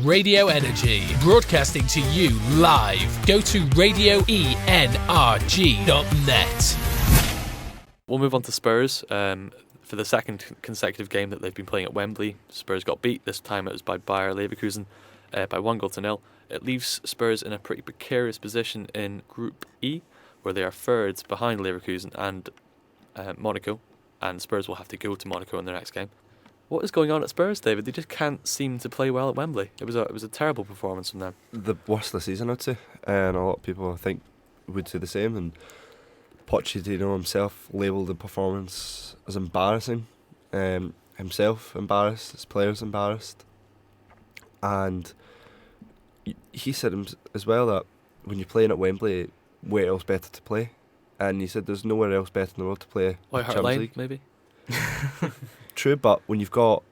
Radio Energy, broadcasting to you live. Go to radioenerg.net. We'll move on to Spurs. For the second consecutive game that they've been playing at Wembley, Spurs got beat. This time it was by Bayer Leverkusen by 1-0. It leaves Spurs in a pretty precarious position in Group E, where they are thirds behind Leverkusen and Monaco, and Spurs will have to go to Monaco in their next game. What is going on at Spurs, David? They just can't seem to play well at Wembley. It was a terrible performance from them. The worst of the season, I'd say, and a lot of people I think would say the same. And Pochettino himself labelled the performance as embarrassing. Himself embarrassed, his players embarrassed, and he said as well that when you're playing at Wembley, where else better to play? And he said there's nowhere else better in the world to play. White Hart Champions Lane, League. maybe. True, but when you've got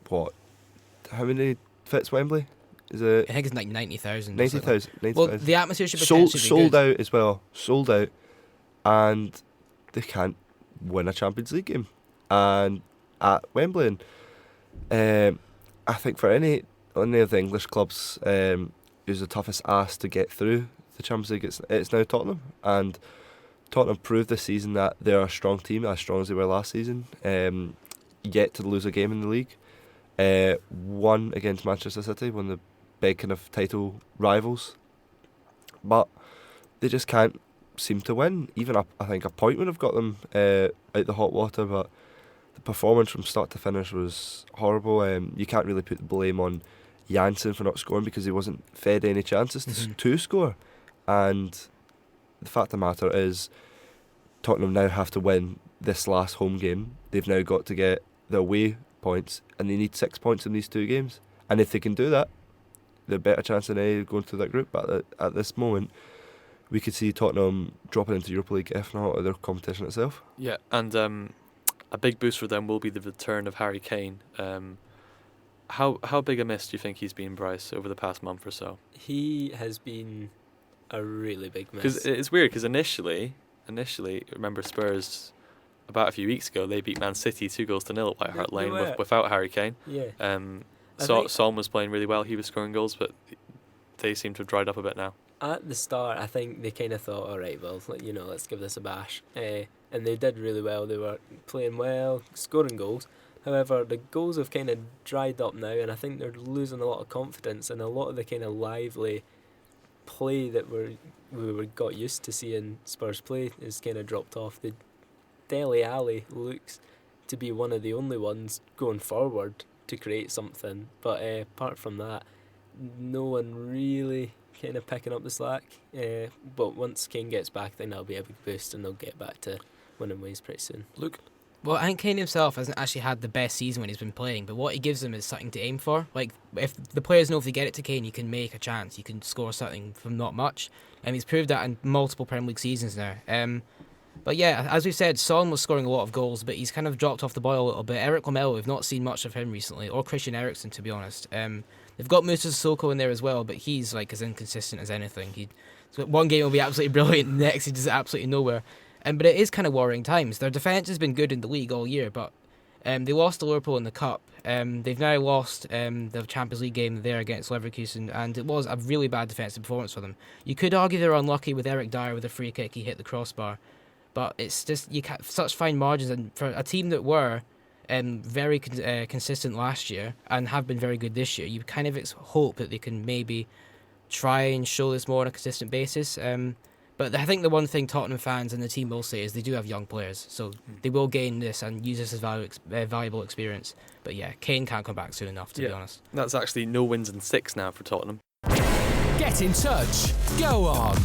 how many fits Wembley? Is it? I think it's like 90,000. 90,000. Well, the atmosphere should potentially be sold good. out as well. Sold out, and they can't win a Champions League game, and at Wembley. And I think for any of the English clubs, who's the toughest ask to get through the Champions League, it's now Tottenham, and Tottenham proved this season that they're a strong team, as strong as they were last season. Yet to lose a game in the league. Won against Manchester City, one of the big kind of title rivals, but they just can't seem to win. Even I think a point would have got them out the hot water, but the performance from start to finish was horrible. You can't really put the blame on Janssen for not scoring because he wasn't fed any chances to score. And the fact of the matter is, Tottenham now have to win this last home game. They've now got to get the away points, and they need 6 points in these two games. And if they can do that, they're a better chance than any going through that group. But at this moment, we could see Tottenham dropping into Europa League, if not their competition itself. Yeah, and a big boost for them will be the return of Harry Kane. How big a miss do you think he's been, Bryce, over the past month or so? He has been a really big miss. Because it's weird, because initially, remember Spurs, about a few weeks ago, they beat Man City 2-0 at White Hart Lane without Harry Kane. Yeah. Son was playing really well, he was scoring goals, but they seem to have dried up a bit now. At the start, I think they kind of thought, all right, well, let's give this a bash. And they did really well. They were playing well, scoring goals. However, the goals have kind of dried up now, and I think they're losing a lot of confidence, and a lot of the kind of lively play that we got used to seeing Spurs play is kind of dropped off. The Dele Alli looks to be one of the only ones going forward to create something, but apart from that, no one really kind of picking up the slack. But once Kane gets back, then that'll be a big boost, and they'll get back to winning ways pretty soon. Luke? Well, I think Kane himself hasn't actually had the best season when he's been playing, but what he gives them is something to aim for. Like, if the players know if they get it to Kane, you can make a chance, you can score something from not much, and he's proved that in multiple Premier League seasons now. But yeah, as we said, Son was scoring a lot of goals, but he's kind of dropped off the boil a little bit. Eric Lamela, we've not seen much of him recently, or Christian Eriksen, to be honest. They've got Moussa Sissoko in there as well, but he's like as inconsistent as anything. One game will be absolutely brilliant, the next he's just absolutely nowhere. But it is kind of worrying times. Their defence has been good in the league all year, but they lost to Liverpool in the Cup. They've now lost the Champions League game there against Leverkusen, and it was a really bad defensive performance for them. You could argue they're unlucky with Eric Dyer with a free kick, he hit the crossbar. But it's just such fine margins, and for a team that were very consistent last year and have been very good this year, you kind of hope that they can maybe try and show this more on a consistent basis. But I think the one thing Tottenham fans and the team will say is they do have young players, so they will gain this and use this as valuable experience. But yeah, Kane can't come back soon enough, to be honest. That's actually no wins in 6 now for Tottenham. Get in touch. Go on.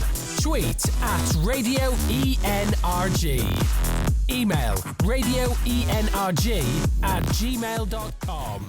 Tweet at Radio ENRG. Email radioenrg@gmail.com.